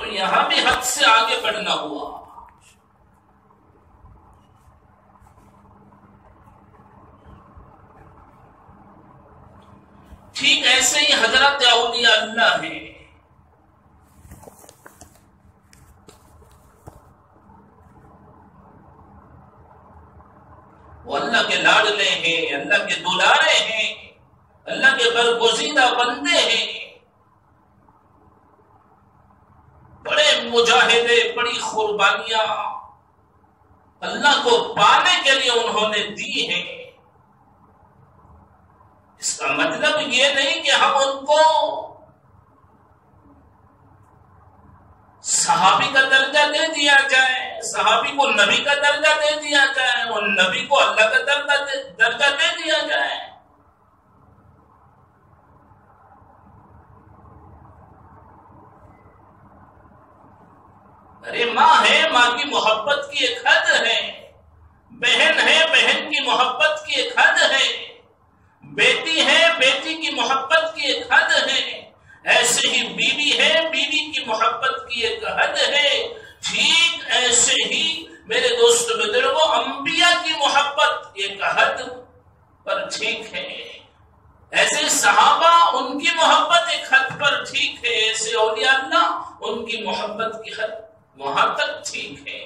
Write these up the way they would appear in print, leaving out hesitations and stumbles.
تو یہاں بھی حد سے آگے بڑھنا ہوا. ٹھیک ایسے ہی حضرت اولیاء اللہ ہیں. وہ اللہ کے لاڈلے ہیں، اللہ کے دلارے ہیں، اللہ کے برگزیدہ بندے ہیں. بڑے مجاہدے، بڑی قربانیاں اللہ کو پانے کے لیے انہوں نے دی ہیں. اس کا مطلب یہ نہیں کہ ہم ان کو صحابی کا درجہ دے دیا جائے، صحابی کو نبی کا درجہ دے دیا جائے اور نبی کو اللہ کا درجہ دے دیا جائے. ارے ماں ہے، ماں کی محبت کی ایک حد ہے. بہن ہے، بہن کی محبت کی ایک حد ہے. بیٹی ہے، بیٹی کی محبت کی ایک حد ہے. ایسے ہی بیوی ہے، بیوی کی محبت کی ایک حد ہے. ٹھیک ایسے ہی میرے دوست بزرگوں، انبیاء کی محبت ایک حد پر ٹھیک ہے. ایسے صحابہ ان کی محبت ایک حد پر ٹھیک ہے. ایسے اولیاء اللہ ان کی محبت کی حد وہاں تک ٹھیک ہے.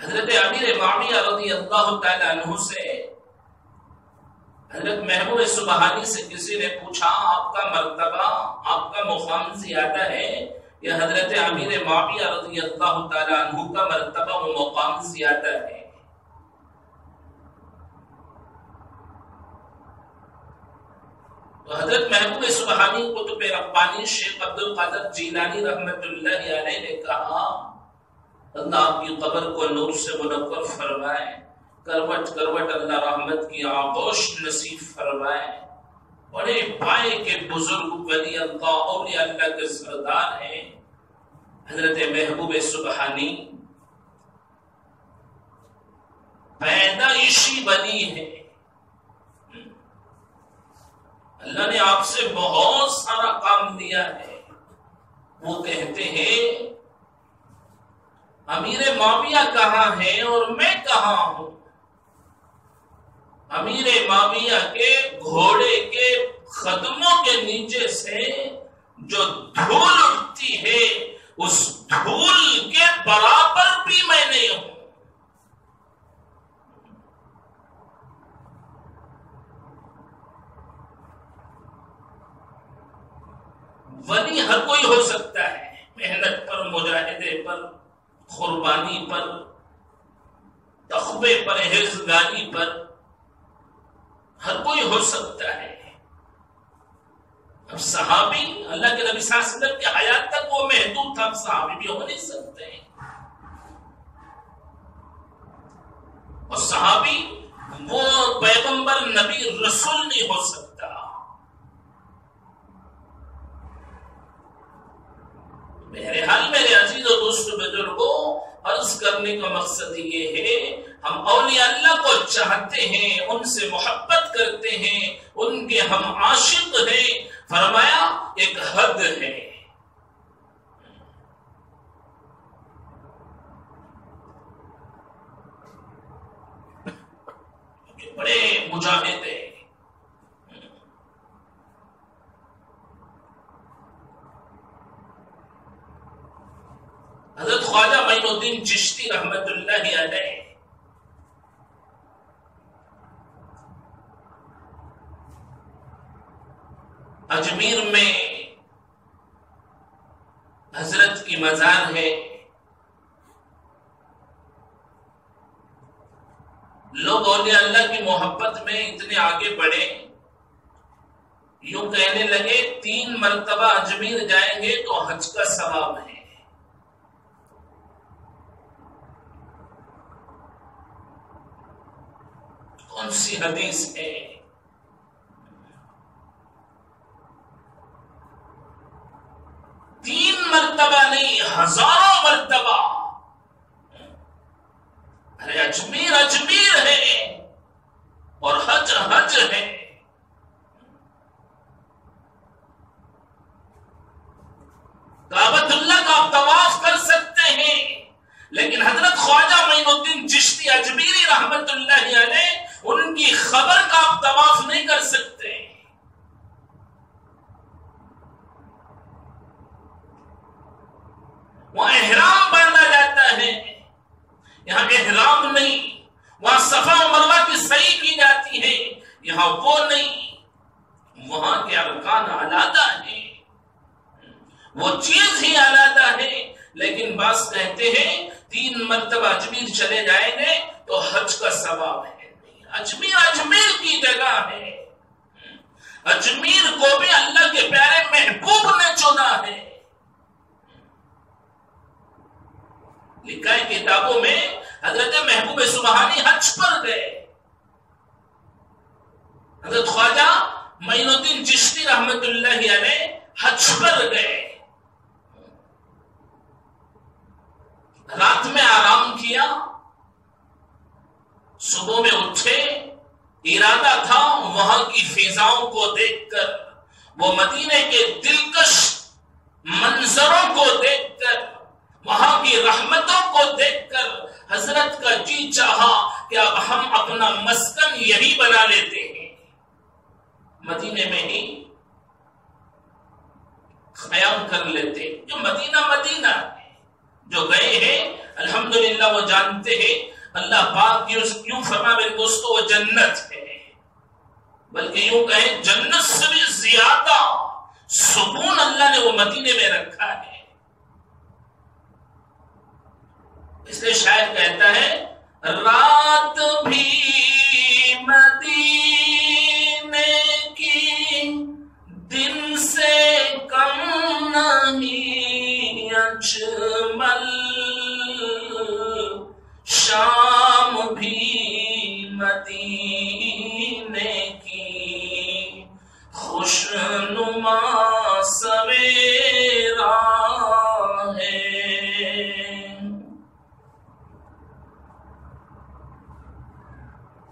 حضرت امیر معاویہ رضی اللہ تعالی عنہ سے حضرت محبوب سبحانی سے کسی نے پوچھا، آپ کا مرتبہ، آپ کا مقام زیادہ ہے یا حضرت امیر معاویہ رضی اللہ تعالی عنہ کا مرتبہ و مقام زیادہ ہے؟ تو حضرت محبوب سبحانی قطب ربانی شیخ عبد القادر جیلانی رحمت اللہ علیہ نے کہا، اللہ آپ کی قبر کو نور سے منور فرمائے، کروٹ کروٹ اللہ رحمت کی آغوش نصیب فرمائے. بڑے پائے کے بزرگ ولی اللہ، اولیاء اللہ کے سردار ہیں حضرت محبوب سبحانی. پیدائشی ولی ہے. اللہ نے آپ سے بہت سارا کام دیا ہے. وہ کہتے ہیں امیر معاویہ کہاں ہے اور میں کہاں ہوں؟ امیر معاویہ کے گھوڑے کے قدموں کے نیچے سے جو دھول اٹھتی ہے اس دھول کے برابر بھی میں نہیں ہوں. ولی ہر کوئی ہو سکتا ہے، محنت پر، مجاہدے پر، قربانی پر، تقوی پرہیزگاری پر ہر کوئی ہو سکتا ہے. اب صحابی، اللہ کے نبی صلی اللہ علیہ وسلم کی حیات تک وہ محدود تھا، اب صحابی بھی ہو نہیں سکتے ہیں. اور صحابی وہ پیغمبر نبی رسول نہیں ہو سکتا. میرے حال میرے عزیز و دوست بزرگوں، عرض کرنے کا مقصد یہ ہے، ہم اولیاء اللہ کو چاہتے ہیں، ان سے محبت کرتے ہیں، ان کے ہم عاشق ہیں. فرمایا ایک حد ہے. بڑے مجاہد ہیں. حضرت خواجہ معین الدین چشتی رحمت اللہ علیہ اجمیر میں حضرت کی مزار ہے. لوگ اولیاء اللہ کی محبت میں اتنے آگے بڑھے، یوں کہنے لگے 3 مرتبہ اجمیر جائیں گے تو حج کا ثواب ہے. کون سی حدیث ہے؟ تین مرتبہ نہیں، ہزاروں مرتبہ. اجمیر اجمیر ہے اور حج حج ہے. کعبۃ اللہ کا آپ طواف کر سکتے ہیں، لیکن حضرت خواجہ معین الدین چشتی اجمیری رحمت اللہ علیہ ان کی خبر کا آپ طواف نہیں کر سکتے. وہاں احرام باندھا جاتا ہے، یہاں احرام نہیں. وہاں صفا و مروہ کی سعی کی جاتی ہے، یہاں وہ نہیں. وہاں کے ارکان علیحدہ ہیں، وہ چیز ہی علیحدہ ہے. لیکن بعض کہتے ہیں 3 مرتبہ اجمیر چلے جائیں گے تو حج کا ثواب ہے. نہیں، اجمیر اجمیر کی جگہ ہے. اجمیر کو بھی اللہ کے پیارے محبوب نے چنا ہے. لکھا ہے کتابوں میں حضرت محبوب سبحانی حج پر گئے. حضرت خواجہ معین الدین چشتی رحمت اللہ علیہ حج پر گئے. رات میں آرام کیا، صبح میں اٹھے. ارادہ تھا وہاں کی فضاؤں کو دیکھ کر، وہ مدینے کے دلکش منظروں کو دیکھ کر، وہاں کی رحمتوں کو دیکھ کر حضرت کا جی چاہا کہ اب ہم اپنا مسکن یہی بنا لیتے ہیں، مدینے میں ہی قیام کر لیتے. جو مدینہ مدینہ ہے، جو گئے ہیں الحمدللہ وہ جانتے ہیں اللہ پاک یوں فرما میرے دوستو وہ جنت ہے، بلکہ یوں کہیں جنت سے بھی زیادہ سکون اللہ نے وہ مدینے میں رکھا ہے. اس لیے شاعر کہتا ہے رات بھی مدینے کی دن سے کم نہیں اجمل، شام بھی مدینے کی خوشنما سویرا ہے.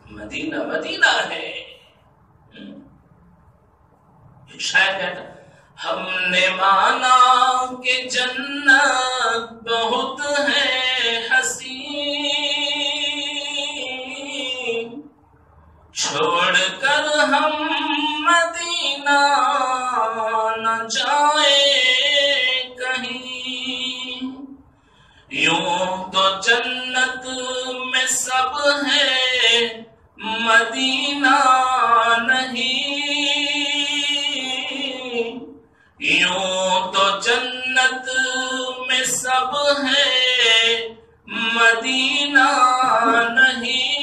مدینہ مدینہ ہے. شاید کہتا ہم نے مانا کہ جنت بہت ہے حسین، چھوڑ کر ہم مدینہ نہ جائیں کہیں. یوں تو جنت میں سب ہے مدینہ نہیں، یوں تو جنت میں سب ہے مدینہ نہیں،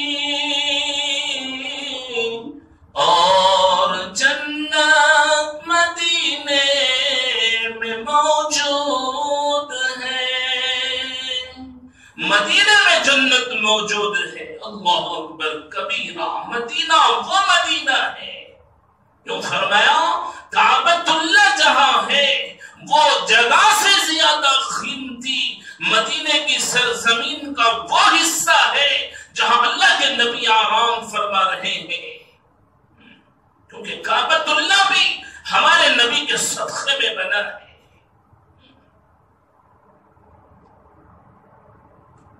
اور جنت مدینے میں موجود ہے. مدینے میں جنت موجود ہے. اللہ اکبر کبیرہ. مدینہ وہ مدینہ ہے. کیوں فرمایا کعبۃ اللہ جہاں ہے وہ جگہ سے زیادہ قیمتی مدینے کی سرزمین کا وہ حصہ ہے جہاں اللہ کے نبی آرام فرما رہے ہیں. کیونکہ کعبۃ اللہ بھی ہمارے نبی کے صدقے میں بنا ہے.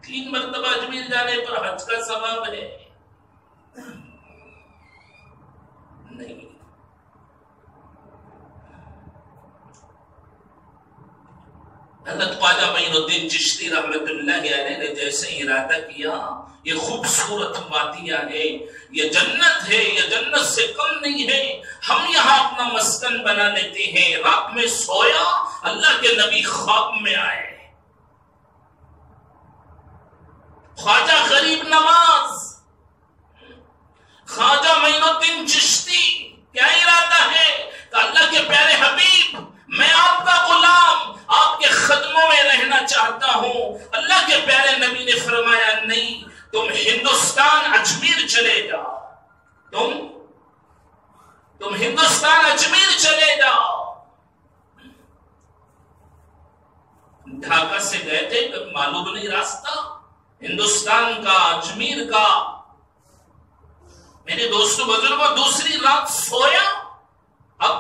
3 مرتبہ اجمیر جانے پر حج کا ثواب ہے نہیں. حضرت خواجہ معین الدین چشتی رحمت اللہ علیہ نے جیسے ارادہ کیا، یہ خوبصورت وادیاں ہے، یہ جنت ہے، یہ جنت سے کم نہیں ہے، ہم یہاں اپنا مسکن بنا لیتے ہیں. رات میں سویا، اللہ کے نبی خواب میں آئے. خواجہ غریب نواز خواجہ معین الدین چشتی کیا ارادہ ہے کہ اللہ کے پیارے حبیب میں آپ کا غلام آپ کے خدموں میں رہنا چاہتا ہوں. اللہ کے پیارے نبی نے فرمایا نہیں، تم ہندوستان اجمیر چلے جاؤ، تم ہندوستان اجمیر چلے جاؤ. ڈھاکہ سے گئے تھے، معلوم نہیں راستہ، ہندوستان کا، اجمیر کا، میرے دوستوں بزرگوں، دوسری رات سویا، اب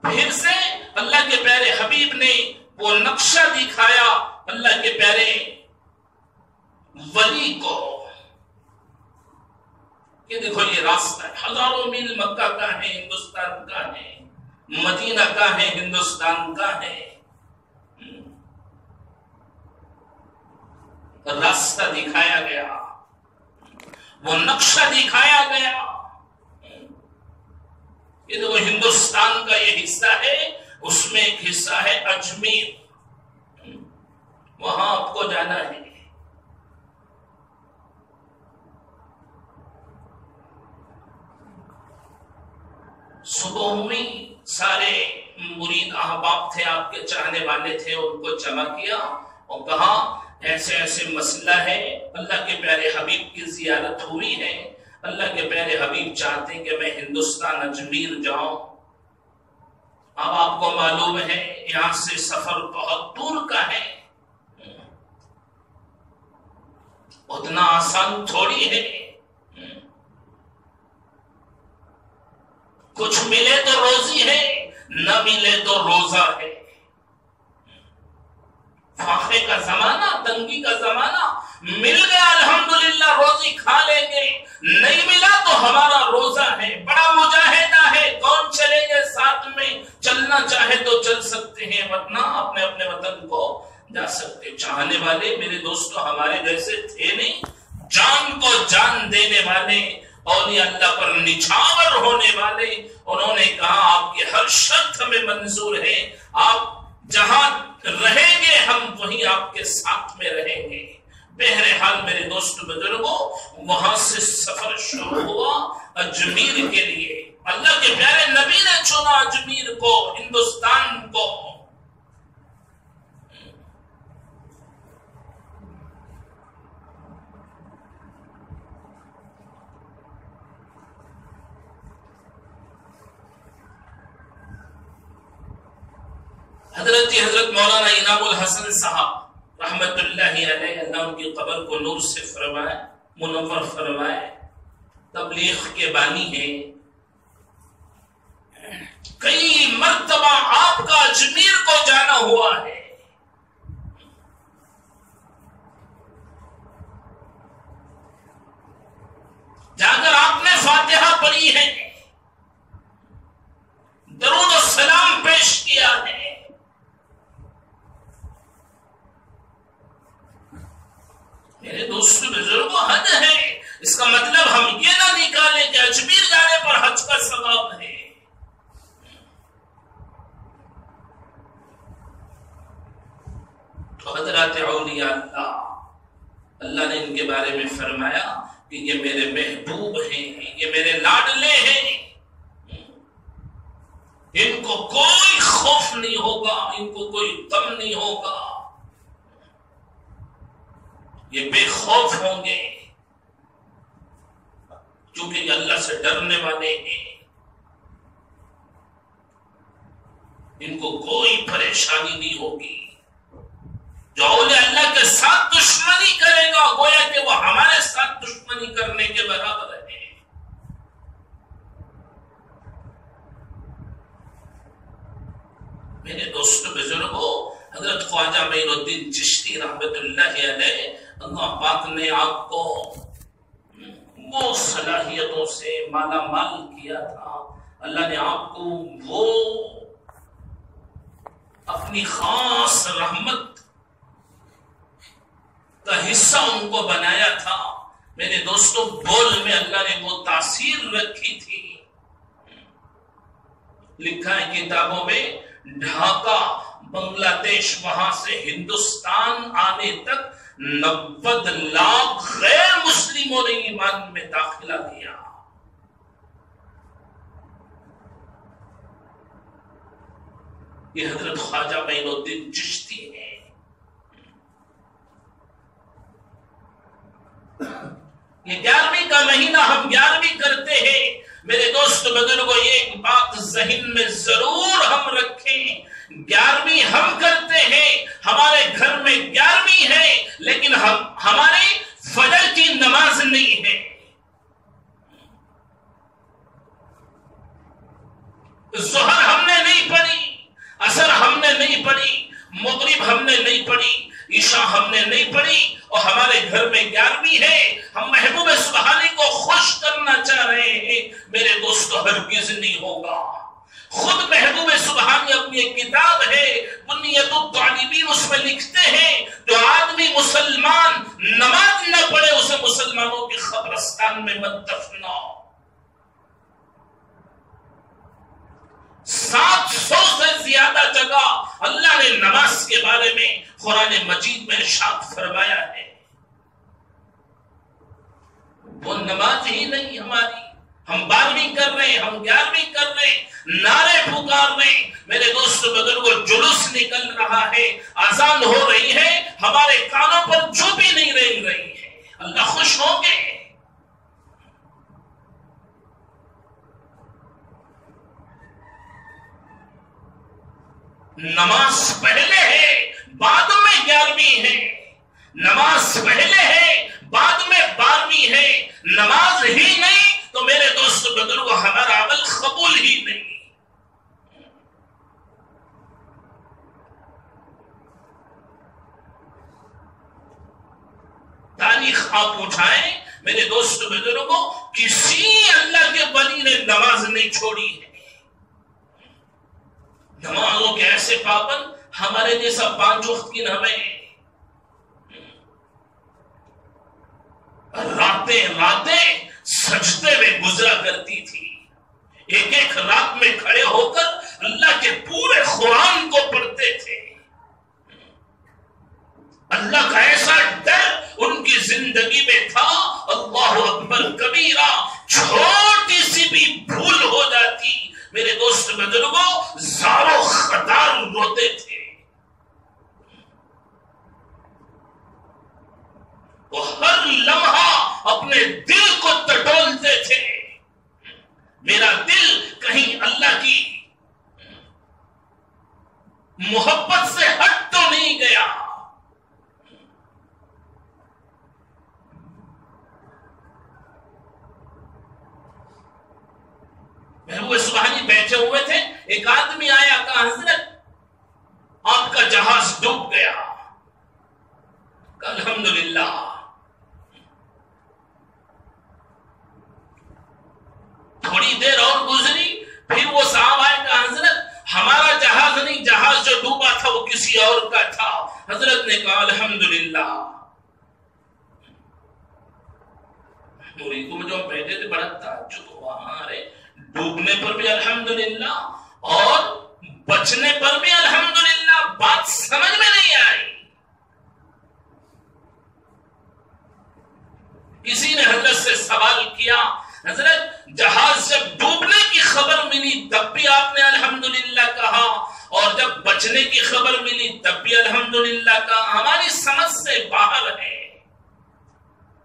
پھر سے اللہ کے پیارے حبیب نے وہ نقشہ دکھایا اللہ کے پیارے ولی کو کہ دیکھو یہ راستہ ہے، ہزاروں میل مکہ کا ہے، ہندوستان کا ہے، مدینہ کا ہے، ہندوستان کا ہے، راستہ دکھایا گیا، وہ نقشہ دکھایا گیا کہ دیکھو ہندوستان کا یہ حصہ ہے، اس میں ایک حصہ ہے اجمیر، وہاں آپ کو جانا ہے۔ صبح ہوئی، سارے مرید احباب تھے، آپ کے چاہنے والے تھے، ان کو جمع کیا اور کہا ایسے ایسے مسئلہ ہے، اللہ کے پیارے حبیب کی زیارت ہوئی ہے، اللہ کے پیارے حبیب چاہتے ہیں کہ میں ہندوستان اجمیر جاؤں۔ اب آپ کو معلوم ہے یہاں سے سفر بہت دور کا ہے، اتنا آسان تھوڑی ہے، کچھ ملے تو روزی ہے، نہ ملے تو روزہ ہے۔ فاقے کا زمانہ، تنگی کا زمانہ، مل گیا الحمدللہ روزی کھا لیں گے، نہیں ملا تو ہمارا روزہ ہے۔ بڑا مجاہدہ ہے، کون چلیں گے ساتھ میں؟ چلنا چاہے تو چل سکتے ہیں، ورنہ اپنے اپنے وطن کو جا سکتے۔ چاہنے والے میرے دوستوں ہمارے جیسے تھے نہیں، جان کو جان دینے والے، اولیاء اللہ پر نچھاور ہونے والے، انہوں نے کہا آپ کی ہر شرط ہمیں منظور ہے، آپ جہاں رہیں گے ہم وہیں آپ کے ساتھ میں رہیں گے۔ بہرحال میرے دوست بزرگوں، وہاں سے سفر شروع ہوا اجمیر کے لیے۔ اللہ کے پیارے نبی نے چنا اجمیر کو، ہندوستان کو۔ حضرت مولانا انعام الحسن صاحب رحمت اللہ علیہ، اللہ ان کی قبر کو نور سے فرمائے، منور فرمائے، تبلیغ کے بانی ہیں۔ کئی مرتبہ آپ کا اجمیر کو جانا ہوا ہے۔ جا کر آپ نے فاتحہ پڑھی ہے، درود و سلام پیش کیا ہے۔ میرے دوست بزرگوں، حد ہے، اس کا مطلب ہم یہ نہ نکالیں کہ اجمیر جانے پر حج کا ثواب ہے۔ تو حضرات اولیاء اللہ نے ان کے بارے میں فرمایا کہ یہ میرے محبوب ہیں، یہ میرے لاڈلے ہیں، ان کو کوئی خوف نہیں ہوگا، ان کو کوئی غم نہیں ہوگا، یہ بے خوف ہوں گے کیونکہ یہ اللہ سے ڈرنے والے ہیں، ان کو کوئی پریشانی نہیں ہوگی۔ جو اولیاء اللہ کے ساتھ دشمنی کرے گا گویا کہ وہ ہمارے ساتھ دشمنی کرنے کے برابر ہے۔ میرے دوست بزرگوں، حضرت خواجہ معین الدین چشتی رحمت اللہ علیہ، اللہ پاک نے آپ کو وہ صلاحیتوں سے مالا مال کیا تھا، اللہ نے آپ کو وہ اپنی خاص رحمت کا حصہ ان کو بنایا تھا۔ میرے دوستوں، بول میں اللہ نے وہ تاثیر رکھی تھی۔ لکھا ہے کتابوں میں، ڈھاکہ بنگلہ دیش، وہاں سے ہندوستان آنے تک 90 لاکھ غیر مسلموں نے ایمان میں داخلہ دیا۔ یہ حضرت خواجہ معین الدین چشتی ہے۔ یہ 11ویں کا مہینہ ہم 11ویں کرتے ہیں۔ میرے دوست بزرگوں، ایک بات ذہن میں ضرور ہم رکھیں، 11ویں ہم کرتے ہیں، ہمارے گھر میں 11ویں ہے، لیکن ہمارے عشاء ہم نے نہیں پڑھی اور ہمارے گھر میں 11ویں ہے، ہم محبوب سبحانی کو خوش کرنا چاہ رہے ہیں، میرے دوستو ہرگز نہیں ہوگا۔ خود محبوب سبحانی اپنی ایک کتاب ہے بنیت الطالبین، اس میں لکھتے ہیں جو آدمی مسلمان نماز نہ پڑھے اسے مسلمانوں کی قبرستان میں مت دفناؤ۔ 700 سے زیادہ جگہ اللہ نے نماز کے بارے میں قرآن مجید میں ارشاد فرمایا ہے۔ وہ نماز ہی نہیں ہماری، ہم 12ویں کر رہے ہیں، ہم 11ویں کر رہے ہیں، نعرے پکار رہے ہیں، میرے دوست بزرگوں جلوس نکل رہا ہے، اذان ہو رہی ہے، ہمارے کانوں پر جو بھی نہیں رنگ رہی ہے، اللہ خوش ہوں گے؟ نماز پہلے ہے بعد میں 11ویں ہے، نماز پہلے ہے بعد میں 12ویں ہے، نماز ہی نہیں تو میرے دوست بزرگوں ہمارا عمل قبول ہی نہیں۔ تاریخ آپ اٹھائیں میرے دوست بزرگوں، کسی اللہ کے ولی نے نماز نہیں چھوڑی ہے۔ نمازوں کے ایسے پابند ہمارے جیسا 5 وقت کی نمازیں راتیں سجدے میں گزرا کرتی تھی، ایک رات میں کھڑے ہو کر اللہ کے پورے قرآن کو پڑھتے تھے۔ اللہ کا ایسا ڈر ان کی زندگی میں تھا، اللہ اکبر کبیرہ، چھوٹی سی بھی بھول ہو جاتی میرے دوست بزرگوں زارو خطار روتے تھے۔ وہ ہر لمحہ اپنے دل کو ٹٹولتے تھے، میرا دل کہیں اللہ کی محبت سے ہٹ تو نہیں گیا۔ محبوب سبحانی بیٹھے ہوئے تھے، ایک آدمی آیا، کہا حضرت آپ کا جہاز ڈوب گیا۔ الحمدللہ۔ تھوڑی دیر اور گزری، پھر وہ صاحب آئے، کہا حضرت ہمارا جہاز نہیں، جہاز جو ڈوبا تھا وہ کسی اور کا تھا۔ حضرت نے کہا الحمدللہ۔ مرید کو جو بیٹھے تھے بڑا تعجب ہوا، ارے ڈوبنے پر بھی الحمدللہ اور بچنے پر بھی الحمدللہ، بات سمجھ میں نہیں آئی۔ کسی نے حضرت سے سوال کیا، حضرت جہاز جب ڈوبنے کی خبر ملی تب بھی آپ نے الحمدللہ کہا اور جب بچنے کی خبر ملی تب بھی الحمدللہ کہا، ہماری سمجھ سے باہر ہے،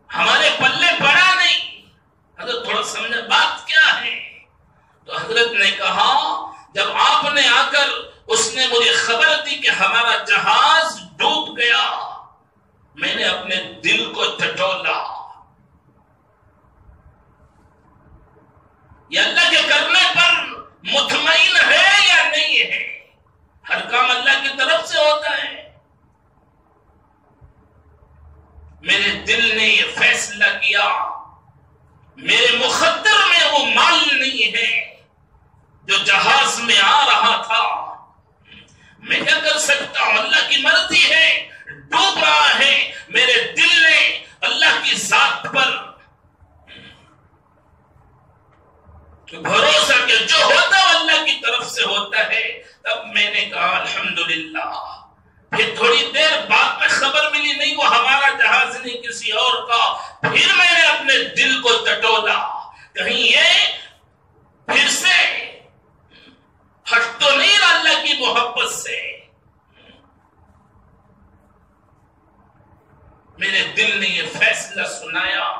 ہمارے پلے پڑا نہیں۔ حضرت تھوڑا سمجھے بات کیا ہے؟ تو حضرت نے کہا جب آپ نے آ کر اس نے مجھے خبر دی کہ ہمارا جہاز ڈوب گیا، میں نے اپنے دل کو ٹٹولا۔ یہ اللہ کے کرنے پر مطمئن ہے یا نہیں ہے؟ ہر کام اللہ کی طرف سے ہوتا ہے۔ میرے دل نے یہ فیصلہ کیا، میرے مقدر میں وہ مال نہیں ہے جو جہاز میں آ رہا تھا، میں کیا کر سکتا ہوں؟ اللہ کی مرضی ہے، ڈوب رہا ہے۔ میرے دل نے اللہ کی ذات پر بھروسہ کہ جو ہوتا ہے اللہ کی طرف سے ہوتا ہے، تب میں نے کہا الحمدللہ۔ پھر تھوڑی دیر بعد میں خبر ملی نہیں وہ ہمارا جہاز نہیں کسی اور کا، پھر میں نے اپنے دل کو ٹٹولا، کہیں یہ پھر سے ہٹ تو نہیں رہا اللہ کی محبت سے۔ میرے دل نے یہ فیصلہ سنایا،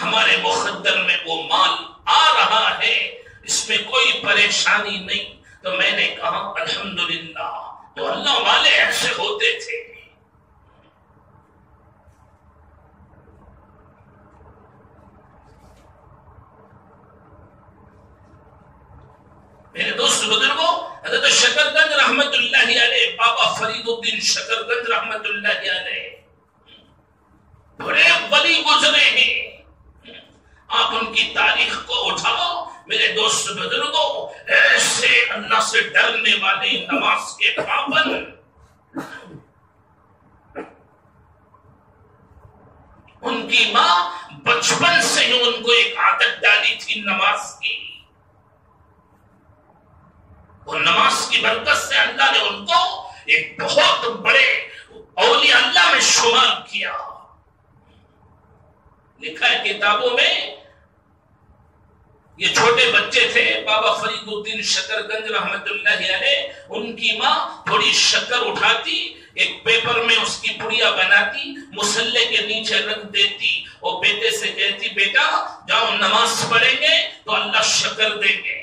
ہمارے مقدر میں وہ مال آ رہا ہے، اس میں کوئی پریشانی نہیں۔ تو میں نے کہا الحمدللہ۔ تو اللہ والے ایسے ہوتے تھے۔ میرے دوست بزرگوں، حضرت شکرگنج رحمت اللہ علیہ، بابا فرید الدین شکرگنج رحمت اللہ علیہ بڑے ولی گزرے ہیں. آپ ان کی تاریخ کو اٹھاؤ میرے دوست بزرگوں، ایسے اللہ سے ڈرنے والے، نماز کے پابند. ان کی ماں بچپن سے ہی ان کو ایک عادت ڈالی تھی نماز کی، اور نماز کی برکت سے اللہ نے ان کو ایک بہت بڑے اولیاء اللہ میں شمار کیا. لکھا ہے کتابوں میں، یہ چھوٹے بچے تھے بابا فرید الدین شکرگنج رحمت اللہ علیہ. ان کی ماں تھوڑی شکر اٹھاتی، ایک پیپر میں اس کی پڑیا بناتی، مصلے کے نیچے رکھ دیتی اور بیٹے سے کہتی بیٹا جاؤ نماز پڑھیں گے تو اللہ شکر دیں گے.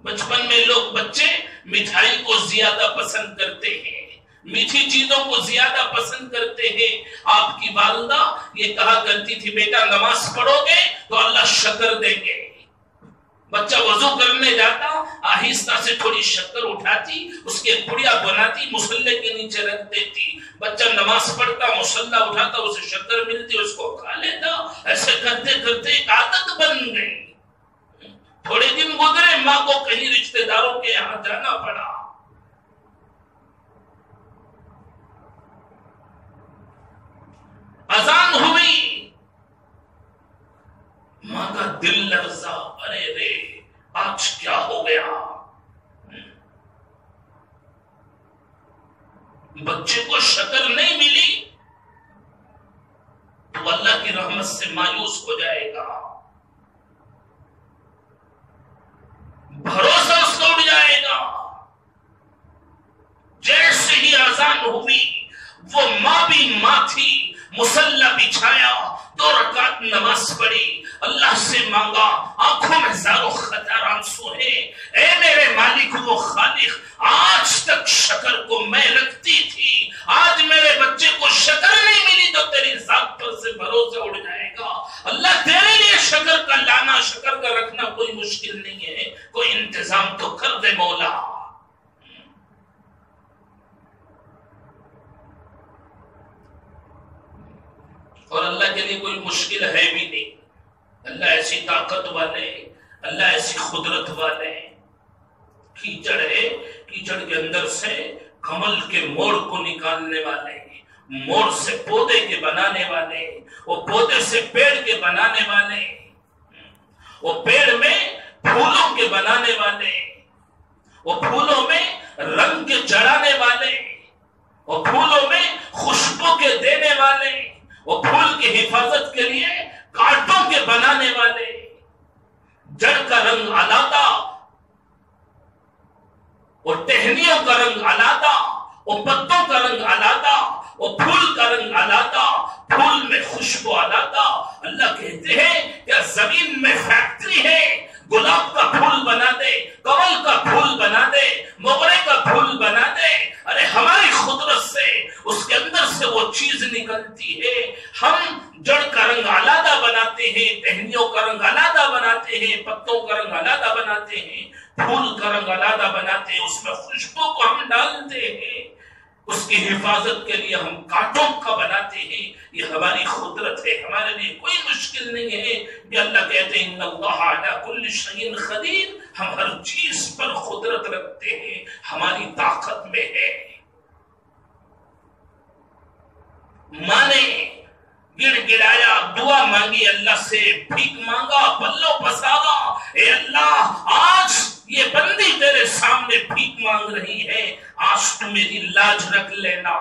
بچپن میں لوگ بچے مٹھائی کو زیادہ پسند کرتے ہیں، میٹھی چیزوں کو زیادہ پسند کرتے ہیں. آپ کی والدہ یہ کہا کرتی تھی بیٹا نماز پڑھو گے تو اللہ شکر دیں گے. بچہ وضو کرنے جاتا، آہستہ سے تھوڑی شکر اٹھاتی، اس کے پڑیا بناتی، مصلے کے نیچے رکھ دیتی. بچہ نماز پڑھتا، مصلا اٹھاتا، اسے شکر ملتی، اس کو کھا لیتا. ایسے کرتے کرتے ایک عادت بن گئی. تھوڑے دن گزرے، ماں کو کہیں رشتے داروں کے یہاں جانا پڑا. اذان ہوئی، ماں کا دل لرزا، ارے رے آج کیا ہو گیا. بچے کو شکر نہیں ملی تو اللہ کی رحمت سے مایوس ہو جائے گا، بھروسہ اس کو اٹھ جائے گا. جیسے ہی اذان ہوئی، وہ ماں بھی ماں تھی، مصلی بچھایا، 2 رکعت نماز پڑھی، اللہ سے مانگا، آنکھوں میں زارو خطر آنسو ہے. اے میرے مالک و خالق، آج تک شکر کو میں رکھتی تھی، آج میرے بچے کو شکر نہیں ملی تو تیری ذات پر سے بھروسہ اڑ جائے گا. اللہ تیرے لیے شکر کا لانا، شکر کا رکھنا کوئی مشکل نہیں ہے، کوئی انتظام تو کر دے مولا. اور اللہ کے لیے کوئی مشکل ہے بھی نہیں. اللہ ایسی طاقت والے، اللہ ایسی قدرت والے. کیچڑ ہے، کیچڑ کے اندر سے کمل کے موڑ کو نکالنے والے، موڑ سے پودے کے بنانے والے، وہ پودے سے پیڑ کے بنانے والے، وہ پیڑ میں پھولوں کے بنانے والے، وہ پھولوں میں رنگ کے چڑھانے والے، وہ پھولوں میں خوشبو کے دینے والے، وہ پھول کی حفاظت کے لیے کانٹوں کے بنانے والے. جڑ کا رنگ علیحدہ، وہ ٹہنیوں کا رنگ علیحدہ، وہ پتوں کا رنگ علیحدہ، وہ پھول کا رنگ علیحدہ، پھول میں خوشبو علیحدہ. اللہ کہتے ہیں کہ زمین میں فیکٹری ہے، گلاب کا پھول بنا دے، کمل کا پھول بنا دے، موگرے کا پھول بنا دے. ارے ہماری قدرت سے اس کے اندر سے وہ چیز نکلتی ہے. ہم جڑ کا رنگ علیحدہ بناتے ہیں، ٹہنیوں کا رنگ علیحدہ بناتے ہیں، پتوں کا رنگ علیحدہ بناتے ہیں، پھول کا رنگ علیحدہ بناتے ہیں، اس میں خوشبو کو ہم ڈالتے ہیں، اس کی حفاظت کے لیے ہم کانٹوں کا بناتے ہیں. یہ ہماری قدرت ہے، ہمارے لیے کوئی مشکل نہیں ہے. کہ اللہ کہتے ہیں ان اللہ علی کل شیء قدیر، ہم ہر چیز پر قدرت رکھتے ہیں، ہماری طاقت میں ہے. ماں نے گڑ گڑایا، دعا مانگی، اللہ سے بھیک مانگا، پلو پساگا، اے اللہ آج یہ بندی تیرے سامنے بھیک مانگ رہی ہے، آج تو میری لاج رکھ لینا.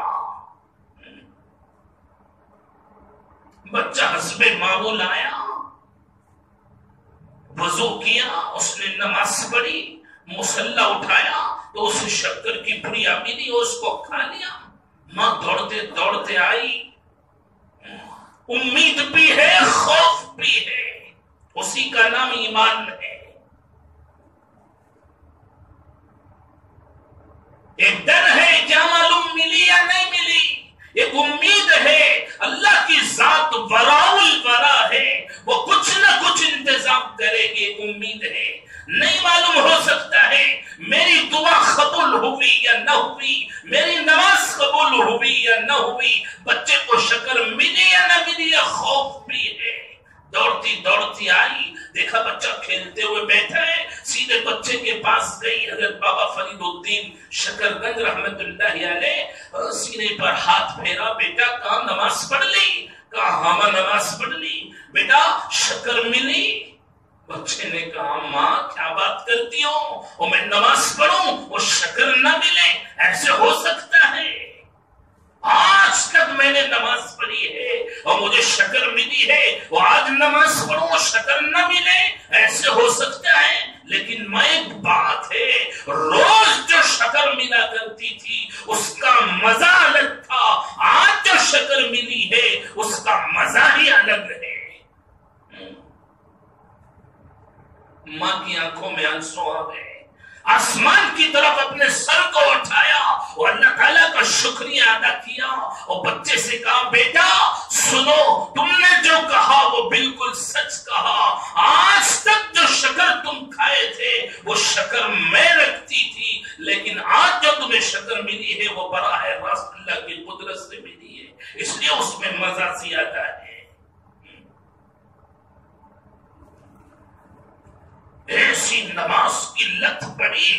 بچہ حسب معمول آیا، وضو کیا، اس نے نماز پڑھی، مصلا اٹھایا تو اسے شکر کی پڑیا ملی، اس کو کھا لیا. ماں دوڑتے دوڑتے آئی، امید بھی ہے، خوف بھی ہے، اسی کا نام ایمان ہے. ایک ڈر ہے کیا معلوم ملی یا نہیں ملی، ایک امید ہے. اللہ کی ذات وراء الورا ہے، وہ کچھ نہ کچھ انتظام کرے گی، ایک امید ہے. نہیں معلوم ہو سکتا ہے میری دعا قبول ہوئی یا نہ ہوئی، میری نماز قبول ہوئی یا نہ ہوئی، بچے کو شکر ملی یا نہ ملی، یا خوف بھی ہے۔ دوڑتی دوڑتی آئی، دیکھا بچہ کھیلتے ہوئے بیٹھا ہے، سیدھے بچے کے پاس گئی حضرت بابا فرید الدین شکرگنج رحمت اللہ علیہ، سینے پر ہاتھ پھیرا، بیٹا کہاں نماز پڑھ لی؟ کہا ہاں میں نماز پڑھ لی۔ بیٹا شکر ملی؟ بچے نے کہا ماں کیا بات کرتی ہو، اور میں نماز پڑھوں اور شکر نہ ملے؟ ایسے ہو سکتا ہے؟ آج تک میں نے نماز پڑھی ہے اور مجھے شکر ملی ہے، اور آج نماز پڑھوں اور شکر نہ ملے؟ ایسے ہو سکتا ہے؟ لیکن میں ایک بات ہے، روز جو شکر ملا کرتی تھی اس کا مزہ الگ تھا، آج جو شکر ملی ہے اس کا مزہ ہی الگ ہے۔ ماں کی آنکھوں میں آنسو آ گئے، آسمان کی طرف اپنے سر کو اٹھایا اور اللہ تعالیٰ کا شکریہ ادا کیا، اور بچے سے کہا بیٹا سنو، تم نے جو کہا وہ بالکل سچ کہا، آج تک جو شکر تم کھائے تھے وہ شکر میں رکھتی تھی، لیکن آج جو تمہیں شکر ملی ہے وہ براہ راست اللہ کی قدرت سے ملی ہے، اس لیے اس میں مزہ زیادہ ہے۔ ایسی نماز کی لت پڑی،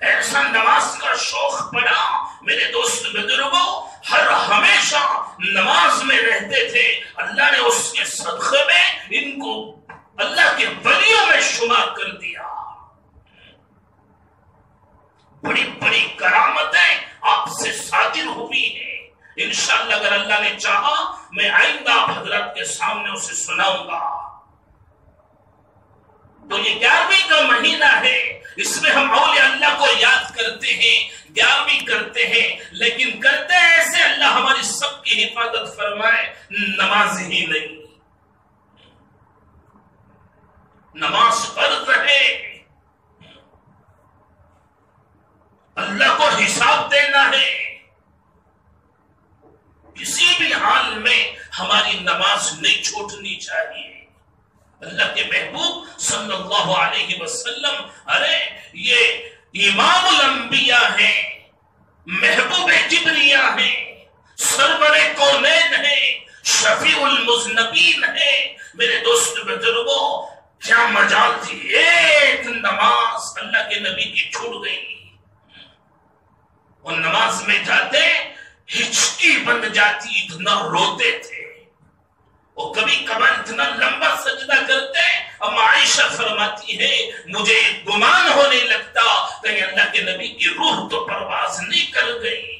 ایسا نماز کا شوق پڑا، میرے دوست بزرگوں ہر ہمیشہ نماز میں رہتے تھے، اللہ نے اس کے صدقے میں ان کو اللہ کے ولیوں میں شمار کر دیا۔ بڑی بڑی کرامتیں آپ سے صادر ہوئی ہیں، انشاءاللہ اگر اللہ نے چاہا میں آئندہ آپ حضرات کے سامنے اسے سناؤں گا۔ تو یہ 11ویں کا مہینہ ہے، اس میں ہم اولیاء اللہ کو یاد کرتے ہیں، 11ویں کرتے ہیں، لیکن کرتے ہیں ایسے اللہ ہماری سب کی حفاظت فرمائے، نماز ہی نہیں، نماز فرض ہے، اللہ کو حساب دینا ہے، کسی بھی حال میں ہماری نماز نہیں چھوٹنی چاہیے۔ اللہ کے محبوب صلی اللہ علیہ وسلم ارے یہ امام الانبیاء ہیں، محبوب جبریہ ہیں، سرور کونین ہیں، شفیع المذنبین ہیں۔ میرے دوست بزرگوں کیا مجال تھی، ایک نماز اللہ کے نبی کی چھوٹ گئی، اور نماز میں جاتے ہچکی بن جاتی، اتنا روتے تھے، اور کبھی کبھار اتنا لمبا سجدہ کرتے، اب عائشہ فرماتی ہے مجھے گمان ہونے لگتا کہ اللہ کے نبی کی روح تو پرواز نہیں کر گئی۔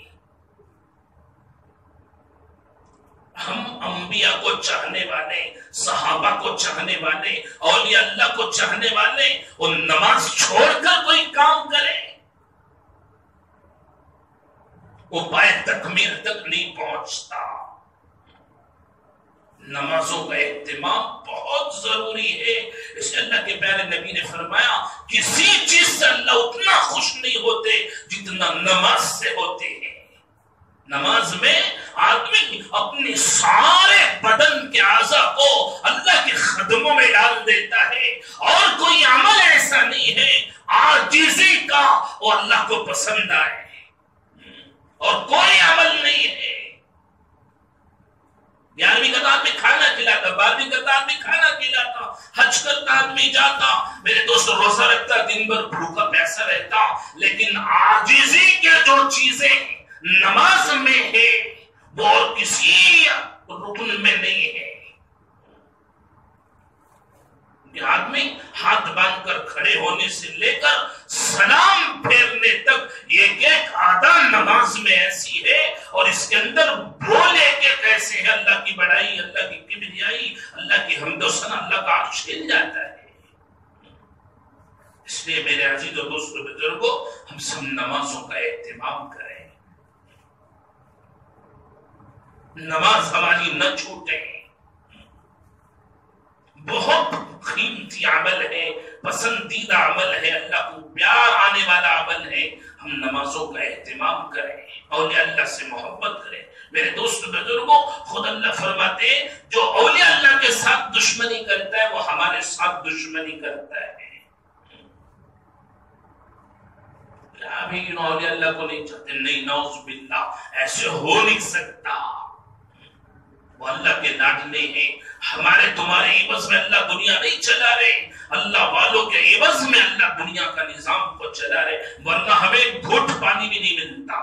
ہم انبیاء کو چاہنے والے، صحابہ کو چاہنے والے، اولیاء اللہ کو چاہنے والے، اور نماز چھوڑ کر کوئی کام کرے، وہ پائے تکمیل تک نہیں پہنچتا۔ نمازوں کا اہتمام بہت ضروری ہے، اس لیے اللہ کے پیارے نبی نے فرمایا کسی چیز سے اللہ اتنا خوش نہیں ہوتے جتنا نماز سے ہوتے ہیں۔ نماز میں آدمی اپنی سارے بدن کے اعضاء کو اللہ کے خدموں میں ڈال دیتا ہے، اور کوئی عمل ایسا نہیں ہے عاجزی کا اور اللہ کو پسند آئے، اور کوئی عمل نہیں ہے۔ 11ویں کا آدمی کھانا کھلاتا، 12ویں کا آدمی کھانا کھلاتا، حج کرتا آدمی جاتا، میرے دوست روزہ رکھتا، دن بھر بھوکا پیاسا رہتا، لیکن عاجزی کے جو چیزیں نماز میں ہے وہ اور کسی رکن میں نہیں ہے۔ آدمی ہاتھ باندھ کر کھڑے ہونے سے لے کر سلام پھیرنے تک ایک ایک آدھا نماز میں ایسی ہے، اور اس کے اندر بولے کہ کیسے ہے اللہ کی بڑائی، اللہ کی کبریائی، اللہ کی حمد و ثنا، اللہ کا عرش ہل جاتا ہے۔ اس لیے میرے عزیز و دوست بزرگوں ہم سب نمازوں کا اہتمام کریں، نماز ہماری نہ چھوٹے، بہت قیمتی عمل ہے، پسندیدہ عمل ہے، اللہ کو پیار آنے والا عمل ہے۔ ہم نمازوں کا اہتمام کریں، اولیاء اللہ سے محبت کریں۔ میرے دوست بزرگوں خود اللہ فرماتے ہیں جو اولیاء اللہ کے ساتھ دشمنی کرتا ہے وہ ہمارے ساتھ دشمنی کرتا ہے۔ ابھی اولیاء اللہ کو نہیں چاہتے، نہیں، نعوذ باللہ، ایسے ہو نہیں سکتا. وہ اللہ کے لاڈلے ہیں. ہمارے تمہارے عوض میں اللہ دنیا نہیں چلا رہے، اللہ والوں کے عوض میں اللہ دنیا کا نظام کو چلا رہے، ورنہ ہمیں ایک گھوٹ پانی بھی نہیں ملتا.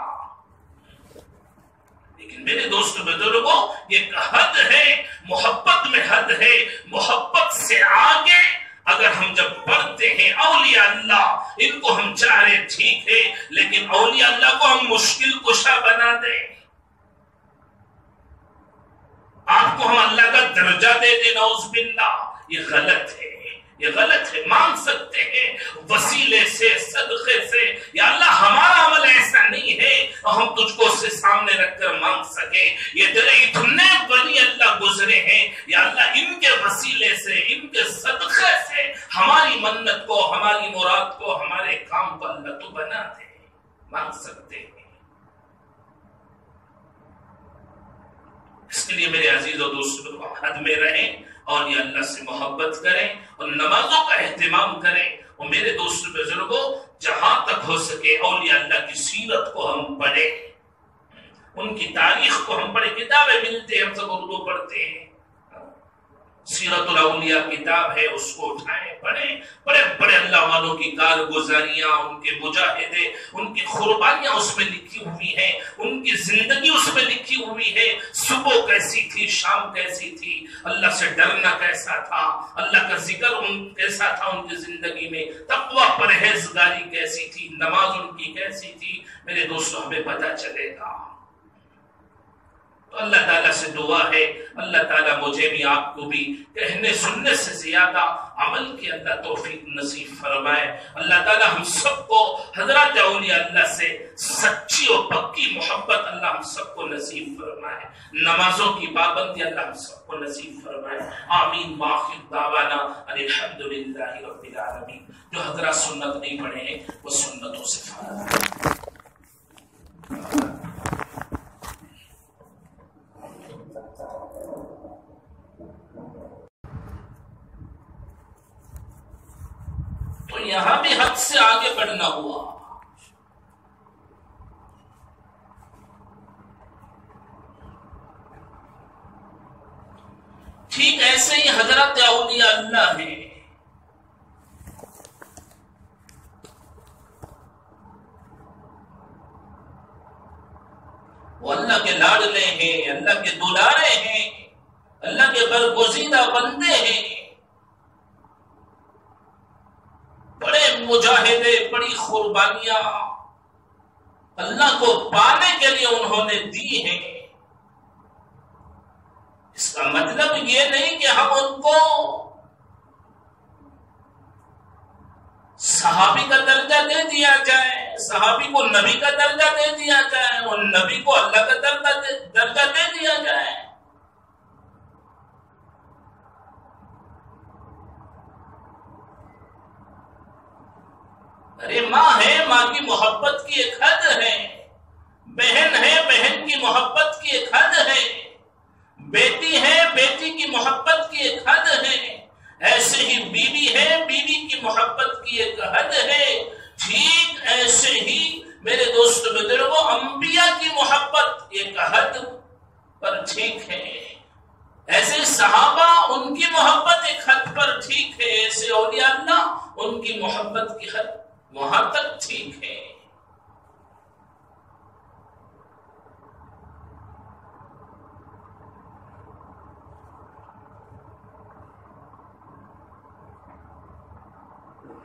لیکن میرے دوست بزرگوں، یہ حد ہے، محبت میں حد ہے. محبت سے آگے اگر ہم جب بڑھتے ہیں، اولیاء اللہ ان کو ہم چاہ رہے ٹھیک ہے، لیکن اولیاء اللہ کو ہم مشکل کشا بنا دیں، آپ کو ہم اللہ کا درجہ دے دیں، نعوذ باللہ، یہ غلط ہے، یہ غلط ہے. مانگ سکتے ہیں وسیلے سے، صدقے سے، یا اللہ ہمارا عمل ایسا نہیں ہے اور ہم تجھ کو اس سے سامنے رکھ کر مانگ سکیں. یہ تیرے اتنے ولی اللہ گزرے ہیں، یا اللہ ان کے وسیلے سے، ان کے صدقے سے ہماری منت کو، ہماری مراد کو، ہمارے کام کو اللہ تو بنا دے. مانگ سکتے ہیں. اس کے لیے میرے عزیز و دوستوں، حد میں رہیں اور یہ اللہ سے محبت کریں اور نمازوں کا اہتمام کریں. اور میرے دوست بزرگوں، جہاں تک ہو سکے اولیاء اللہ کی سیرت کو ہم پڑھیں، ان کی تاریخ کو ہم پڑھیں. کتابیں ملتے ہیں، ہم سب اردو پڑھتے ہیں. سیرت الاولیاء کتاب ہے، اس کو اٹھائیں، پڑھیں. بڑے بڑے اللہ والوں کی کارگزاریاں، ان کے مجاہدے، ان کی قربانیاں اس میں لکھی ہوئی ہیں، ان کی زندگی اس میں لکھی ہوئی ہے. صبح کیسی تھی، شام کیسی تھی، اللہ سے ڈرنا کیسا تھا، اللہ کا ذکر کیسا تھا ان کی زندگی میں، تقویٰ پرہیزگاری کیسی تھی، نماز ان کی کیسی تھی. میرے دوستوں، ہمیں پتہ چلے گا. تو اللہ تعالیٰ سے دعا ہے، اللہ تعالیٰ مجھے بھی آپ کو بھی کہنے سننے سے زیادہ عمل کی اللہ توفیق نصیب فرمائے. اللہ تعالیٰ ہم سب کو حضرات اولیاء اللہ سے سچی اور پکی محبت اللہ ہم سب کو نصیب فرمائے. نمازوں کی پابندی اللہ ہم سب کو نصیب فرمائے. آمین. وآخر دعوانا الحمدللہ رب العالمین. جو حضرات سنت نہیں پڑھے ہیں وہ سنتوں سے فارغ. تو یہاں بھی حد سے آگے بڑھنا ہوا. ٹھیک ایسے ہی حضرت اولیاء اللہ ہیں. وہ اللہ کے لاڈلے ہیں، اللہ کے دلارے ہیں، اللہ کے برگزیدہ بندے ہیں. بڑے مجاہدے، بڑی قربانیاں اللہ کو پانے کے لیے انہوں نے دی ہیں. اس کا مطلب یہ نہیں کہ ہم ان کو صحابی کا درجہ دے دیا جائے، صحابی کو نبی کا درجہ دے دیا جائے اور نبی کو اللہ کا درجہ دے دیا جائے. ارے ماں ہے، ماں کی محبت کی ایک حد ہے. بہن ہے، بہن کی محبت کی ایک حد ہے. بیٹی ہے، بیٹی کی محبت کی ایک حد ہے. ایسے ہی بیوی ہے، بیوی کی محبت کی ایک حد ہے. ٹھیک ایسے ہی میرے دوست بزرگوں، انبیاء کی محبت ایک حد پر ٹھیک ہے. ایسے صحابہ ان کی محبت ایک حد پر ٹھیک ہے. ایسے اولیاء اللہ ان کی محبت کی حد وہاں تک ٹھیک ہے.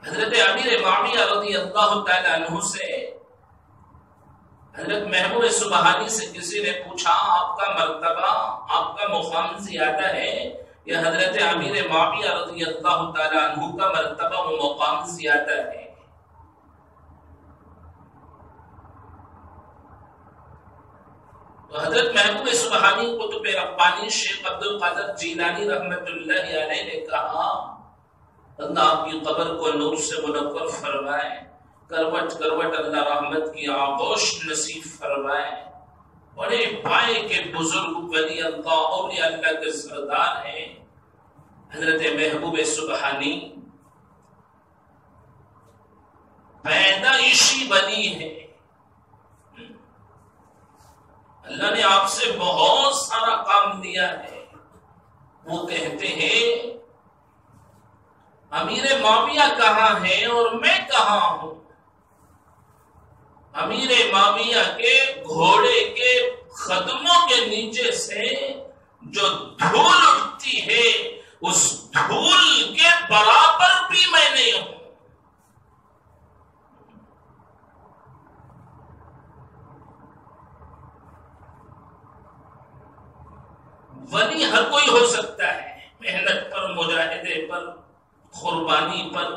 حضرت امیر معاویہ رضی اللہ تعالی عنہ سے حضرت محبوب سبحانی سے کسی نے پوچھا، آپ کا مرتبہ، آپ کا مقام زیادہ ہے یا حضرت امیر معاویہ رضی اللہ تعالی عنہ کا مرتبہ و مقام زیادہ ہے؟ تو حضرت محبوب سبحانی قطب ربانی شیخ عبد القادر جیلانی رحمت اللہ علیہ نے کہا، اللہ آپ کی قبر کو نور سے منور فرمائے، کروٹ کروٹ اللہ رحمت کی آغوش نصیب فرمائے. بڑے پائے کے بزرگ ولی اللہ، اولیاء اللہ کے سردار ہیں حضرت محبوب سبحانی. پیدائشی بنی ہے. اللہ نے آپ سے بہت سارا کام دیا ہے. وہ کہتے ہیں امیر معاویہ کہاں ہے اور میں کہاں ہوں؟ امیر معاویہ کے گھوڑے کے قدموں کے نیچے سے جو دھول اٹھتی ہے اس دھول کے برابر بھی میں نہیں ہوں. ولی ہر کوئی ہو سکتا ہے. محنت پر، مجاہدے پر، قربانی پر،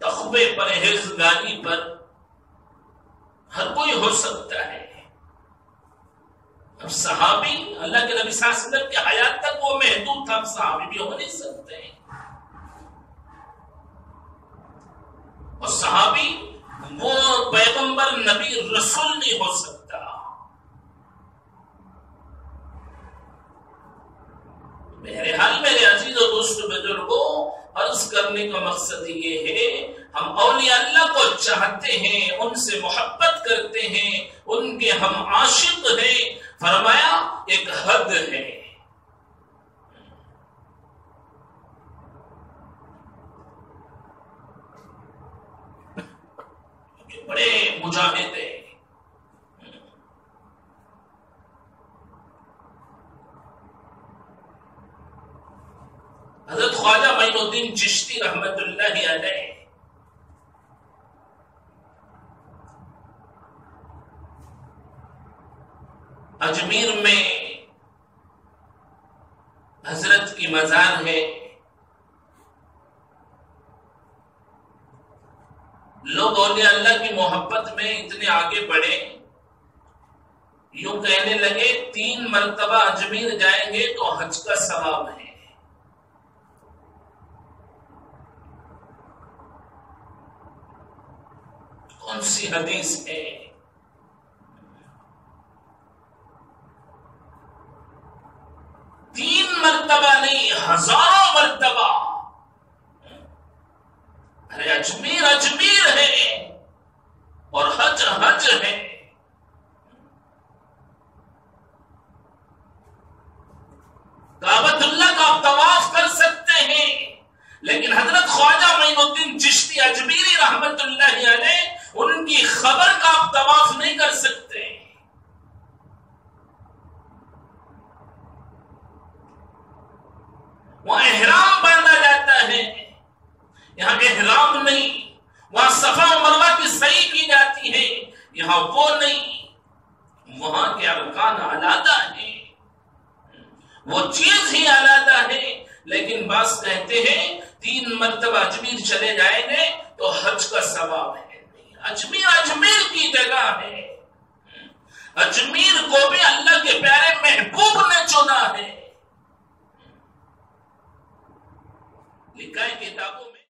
تقوی پرہیزگاری پر ہر کوئی ہو سکتا ہے. اب صحابی، اللہ کے نبی صلی اللہ علیہ وسلم کی حیات تک وہ محدود تھا، صحابی بھی ہو نہیں سکتے. اور صحابی وہ پیغمبر، نبی، رسول نہیں ہو سکتا. بہرحال میرے عزیز و دوست بزرگوں، عرض کرنے کا مقصد یہ ہے ہم اولیاء اللہ کو چاہتے ہیں، ان سے محبت کرتے ہیں، ان کے ہم عاشق ہیں. فرمایا ایک حد ہے. بڑے مجاہد ہیں. حضرت خواجہ معین الدین چشتی رحمت اللہ علیہ اجمیر میں حضرت کی مزار ہے. لوگ اولیاء اللہ کی محبت میں اتنے آگے بڑھے، یوں کہنے لگے 3 مرتبہ اجمیر جائیں گے تو حج کا ثواب ہے. کون سی حدیث ہے؟ تین مرتبہ نہیں، ہزاروں مرتبہ. ارے اجمیر اجمیر ہے اور حج حج ہے. کعبۃ اللہ کا آپ طواف کر سکتے ہیں، لیکن حضرت خواجہ معین الدین چشتی اجمیری رحمت اللہ علیہ ان کی خبر کا آپ طواف نہیں کر سکتے. وہاں احرام باندھا جاتا ہے، یہاں احرام نہیں. وہاں صفا و مروہ کی صحیح کی جاتی ہے، یہاں وہ نہیں. وہاں کے ارکان علیحدہ ہیں، وہ چیز ہی علیحدہ ہے. لیکن بعض کہتے ہیں 3 مرتبہ اجمیر چلے جائیں گے تو حج کا ثواب ہے. اجمیر اجمیر کی جگہ ہے. اجمیر کو بھی اللہ کے پیارے محبوب نے چنا ہے. لکھا ہے کتابوں میں.